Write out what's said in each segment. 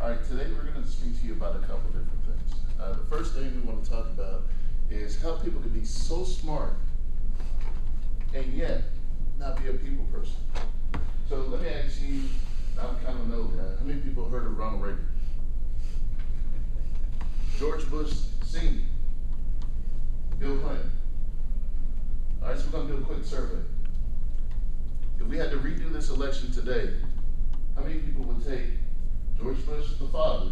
All right, today we're going to speak to you about a couple different things. The first thing we want to talk about is how people can be so smart and yet not be a people person. So let me ask you, I'm kind of an old guy, how many people heard of Ronald Reagan? George Bush Sr., Bill Clinton. All right, so we're going to do a quick survey. If we had to redo this election today, how many people would take George Bush, the father,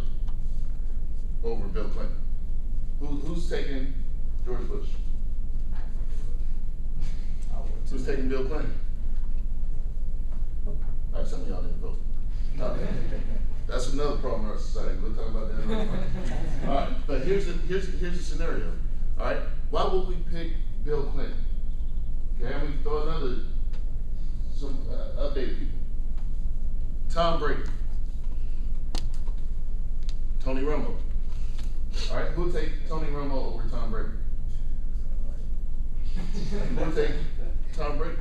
over Bill Clinton? Who's taking George Bush? Who's taking Bill Clinton? All right, some of y'all didn't vote. No, that's another problem in our society. We'll talk about that another time. All right, but here's the scenario. All right, why would we pick Bill Clinton? Okay, and we throw some updated people. Tom Brady, Tony Romo. All right, who'll take Tony Romo over Tom Brady? Who'll take Tom Brady?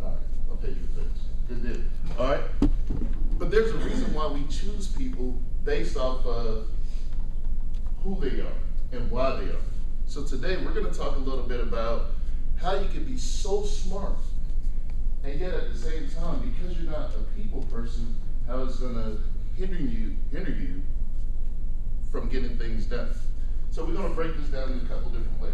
All right, I'll pay your thanks. Good deal. All right, but there's a reason why we choose people based off of who they are and why they are. So today we're going to talk a little bit about how you can be so smart and yet at the same time, because you're not a people person, how it's going to hinder you from getting things done. So we're going to break this down in a couple different ways.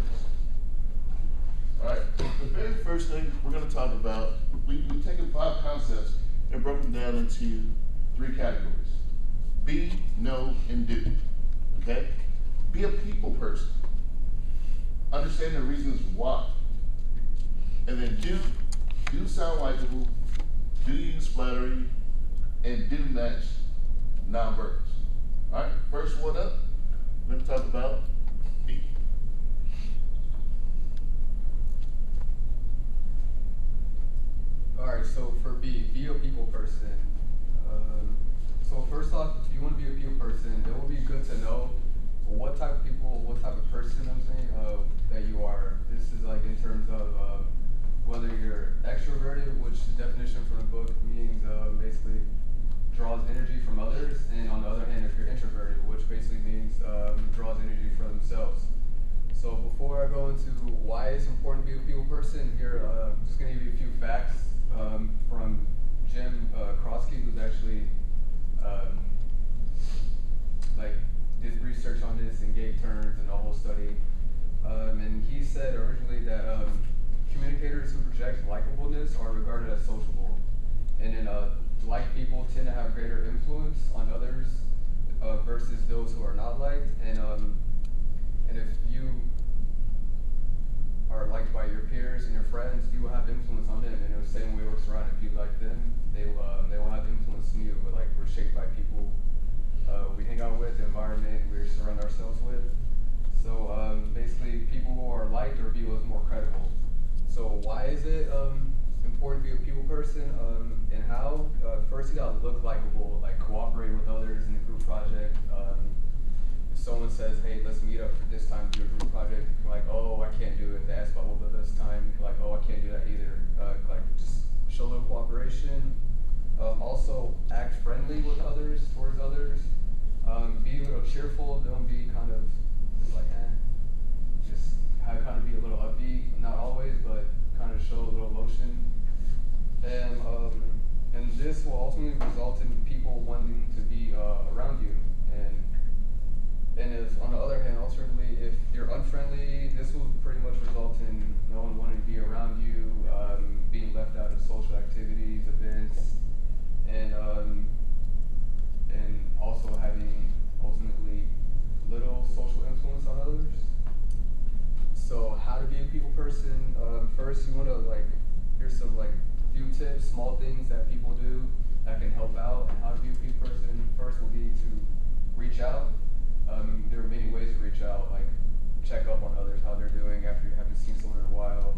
All right, the very first thing we're going to talk about, we've taken 5 concepts and broken them down into 3 categories. Be, know, and do. Okay? Be a people person. Understand the reasons why. And then do sound likable, do use flattery, and do match nonverbals. All right, first one up, we're going to talk about be. All right, so for be a people person. So first off, if you want to be a people person, it will be good to know what type of people, what type of person that you are. This is like in terms of whether you're extroverted, which the definition from the book means basically draws energy from others, and on the other hand, if you're introverted, which basically means draws energy for themselves. So before I go into why it's important to be a people person, here I'm just going to give you a few facts from Jim Krosky, who's actually did research on this and gave terms and a whole study. And he said originally that communicators who project likableness are regarded as sociable, and then like people tend to have greater influence on others versus those who are not liked. And if you are liked by your peers and your friends, you will have influence on them. And the same way it works around. If you like them, they will have influence on you. But like we're shaped by people we hang out with, the environment we surround ourselves with. So basically, people who are liked or viewed as more credible. So why is it important to be a people person, and how? First, you gotta look likable, like cooperate with others in a group project. If someone says, hey, let's meet up for this time to do a group project, you can like, oh, I can't do it. They ask about what this time, you can like, oh, I can't do that either. Like just show a little cooperation. Also, act friendly with others, towards others. Be a little cheerful. Don't be kind of just like, just kind of be a little upbeat. Not always, but kind of show a little emotion. And this will ultimately result in people wanting to be around you. And if, on the other hand, alternatively, if you're unfriendly, this will pretty much result in no one wanting to be around you, being left out of social activities, events, and also having ultimately little social influence on others. So how to be a people person? First, you want to here's some few tips, small things that people do that can help out. And how to be a people person? First will be to reach out. There are many ways to reach out, like check up on others, how they're doing after you haven't seen someone in a while.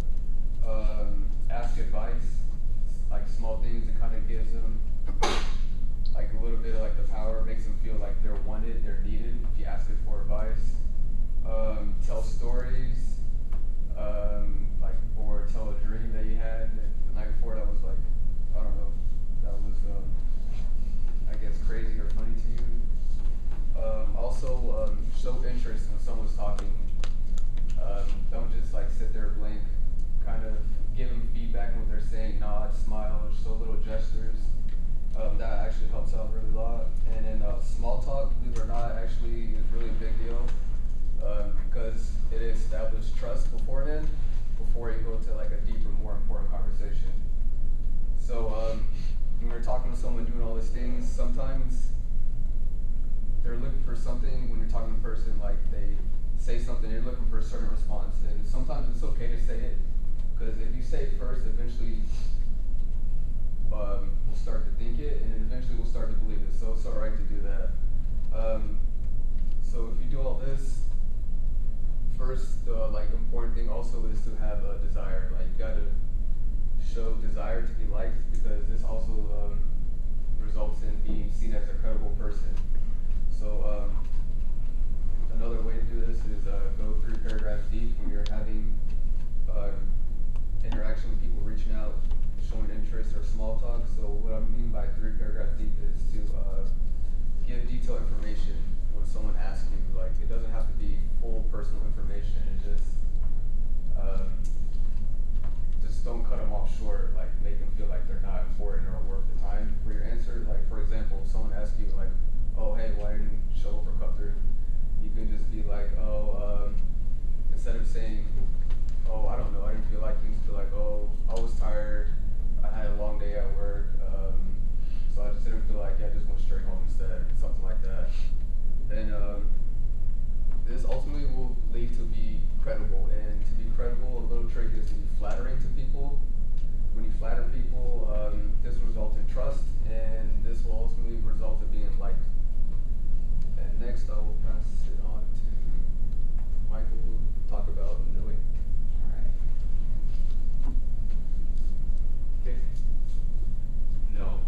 Ask advice, like small things. It kind of gives them like a little bit of the power, makes them feel like they're wanted, they're needed if you ask them for advice. Tell stories, or tell a dream that you had the night before that was I don't know, that was I guess crazy or funny to you. gestures. That actually helps out really a lot. And then small talk, believe it or not, actually is really a big deal because it establishes trust beforehand before you go to like a deeper, more important conversation. So when you're talking to someone doing all these things, sometimes they're looking for something. When you're talking to a person, like they say something, you're looking for a certain response, and sometimes it's okay to say it, because if you say it first, eventually we'll start to think it, and then eventually we'll start to believe it. So it's all right to do that. So if you do all this, first, like important thing also is to have a desire. Like you gotta show desire to be liked, because this also results in being seen as a credible person. So another way to do this is go 3 paragraphs deep when you're having interaction with people, reaching out, showing interest or small talk. So what I mean by 3 paragraphs deep is to give detailed information when someone asks you. Like it doesn't have to be full personal information. It just don't cut them off short. Like make them feel like they're not important or worth the time for your answer. Like for example, if someone asks you like, "Oh hey, why didn't you show up for cup 3?" You can just be like, "Oh," instead of saying, "Oh, I don't know, I didn't feel like," you can just be like, "Oh, I was tired. I had a long day at work, so I just didn't feel like it. I just went straight home instead," something like that. And this ultimately will lead to be credible. And to be credible, a little trick is to be flattering to people. When you flatter people, this will result in trust, and this will ultimately result in being liked. And next, I will pass it on to Michael, who will talk about knowing. All right. Okay. No.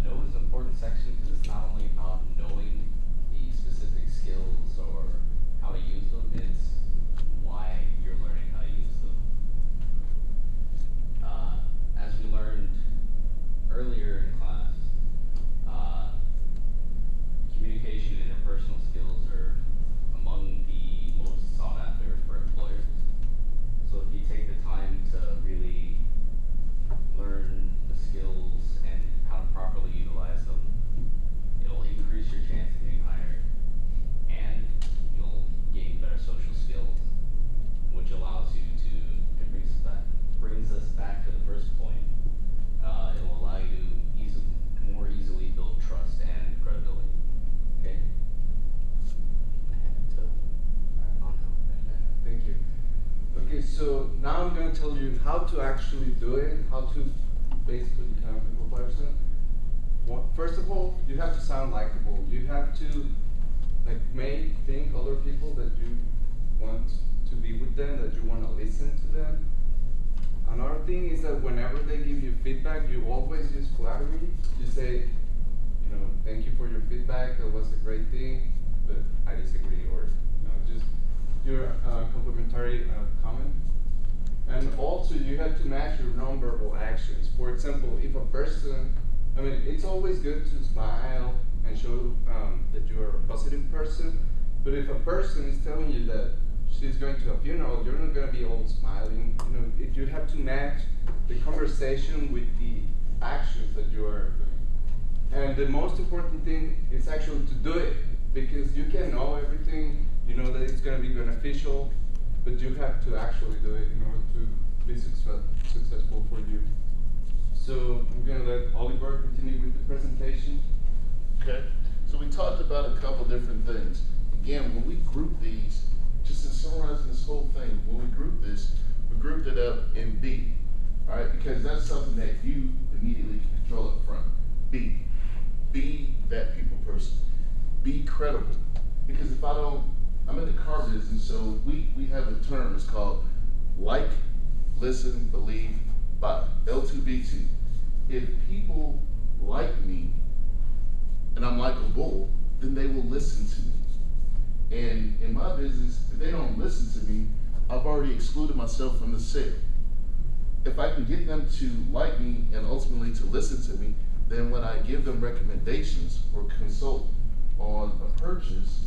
Know is an important section because it's not only about knowing the specific skills or how to use them, it's why you're learning how to use them. As we learned earlier in class, communication and interpersonal skills are among the most sought after for employers. So if you take the time to really learn the skills and how to properly utilize them, it'll increase your chance of getting hired, and you'll gain better social skills, which allows you to, it brings us back to the first point. It will allow you to more easily build trust and credibility. Okay? I had to on now. Thank you. Okay, so now I'm going to tell you how to actually do it, how to basically become a people person. First of all, you have to sound likable. You have to think other people that you want to be with them, that you want to listen to them. Another thing is that whenever they give you feedback, you always use flattery. You say, thank you for your feedback, that was a great thing, but I disagree, or just your complimentary comment. And also you have to match your nonverbal actions. For example, if a person, it's always good to smile and show that you are a positive person, but if a person is telling you that she's going to a funeral, you're not going to be all smiling. If you have to match the conversation with the actions that you are doing. And the most important thing is actually to do it, because you can know everything, you know that it's going to be beneficial, but you have to actually do it in order to be successful for you. So I'm going to let Oliver continue with the presentation. Okay, so we talked about a couple different things. Again, when we group these, just in summarizing this whole thing, when we group this, we grouped it up in B, all right? Because that's something that you immediately can control up front. B, be that people person. Be credible. Because if I don't, I'm in the car business, so we have a term, it's called like, listen, believe, buy, L2B2. If people like me and I'm likable, then they will listen to me. And in my business, if they don't listen to me, I've already excluded myself from the sale. If I can get them to like me and ultimately to listen to me, then when I give them recommendations or consult on a purchase,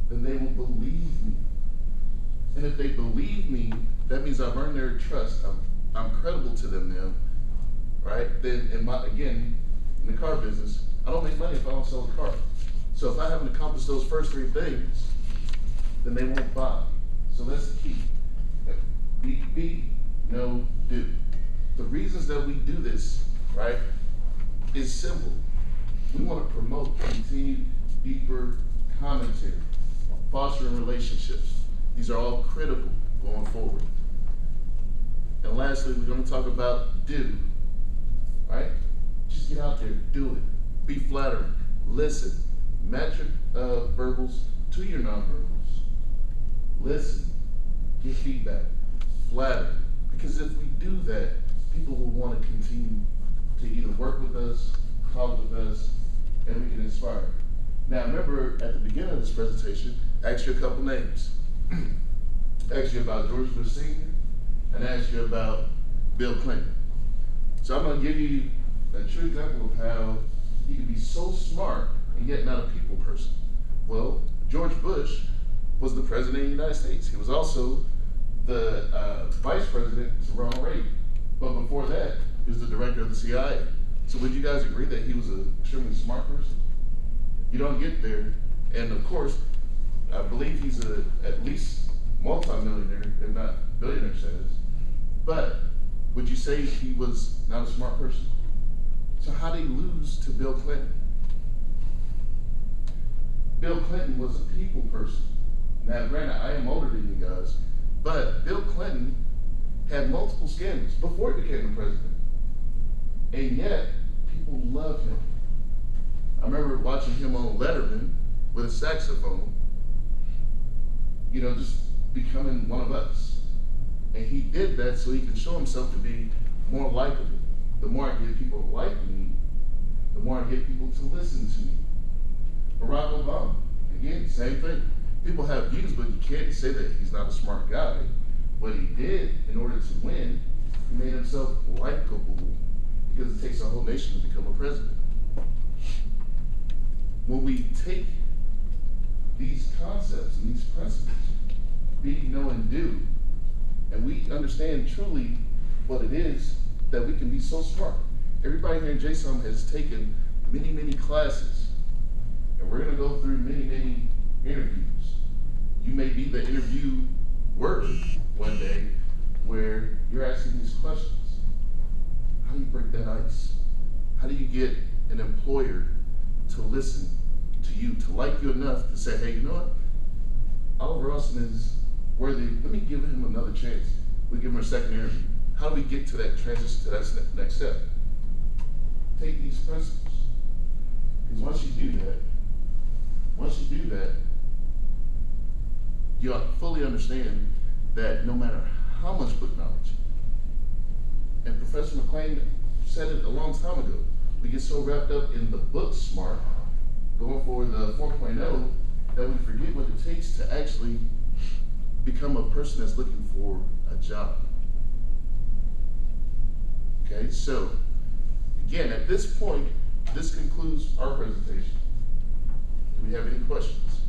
then they will believe me. And if they believe me, that means I've earned their trust. I'm credible to them now, right? Then in the car business, I don't make money if I don't sell a car. So if I haven't accomplished those first 3 things, then they won't buy. So that's the key. Be, know, do. The reasons that we do this, right, is simple. We want to promote continued, deeper commentary, fostering relationships. These are all critical going forward. And lastly, we're going to talk about do, right? Just get out there, do it. Be flattering, listen, match your verbals to your nonverbals. Listen, get feedback, flatter. Because if we do that, people will want to continue to either work with us, talk with us, and we can inspire. Now, remember at the beginning of this presentation, I asked you a couple names. I asked you about George Bush Sr. and I asked you about Bill Clinton. So I'm going to give you a true example of how you can be so smart and yet not a people person. Well, George Bush was the president of the United States. He was also the vice president to Ronald Reagan. But before that, he was the director of the CIA. So would you guys agree that he was an extremely smart person? You don't get there. And of course, I believe he's at least multi-millionaire, if not billionaire status. But would you say he was not a smart person? So how did he lose to Bill Clinton? Bill Clinton was a people person. Now, granted, I am older than you guys, but Bill Clinton had multiple scandals before he became the president. And yet, people love him. I remember watching him on Letterman with a saxophone, just becoming one of us. And he did that so he could show himself to be more likable. The more I get people to like me, the more I get people to listen to me. Barack Obama, again, same thing. People have views, but you can't say that he's not a smart guy. What he did in order to win, he made himself likable because it takes a whole nation to become a president. When we take these concepts and these principles, be, know, and do, and we understand truly what it is that we can be so smart. Everybody here in JSOM has taken many, many classes, and we're going to go through many, many interviews. You may be the interviewer one day where you're asking these questions. How do you break that ice? How do you get an employer to listen to you, to like you enough to say, hey, you know what? Oliver Austin is worthy. Let me give him another chance. We give him a second interview. How do we get to that transition, to that next step? Take these principles. Because once you do that, you fully understand that no matter how much book knowledge, and Professor McLean said it a long time ago, we get so wrapped up in the book smart, going for the 4.0, that we forget what it takes to actually become a person that's looking for a job. Okay, so again, at this point, this concludes our presentation. Do we have any questions?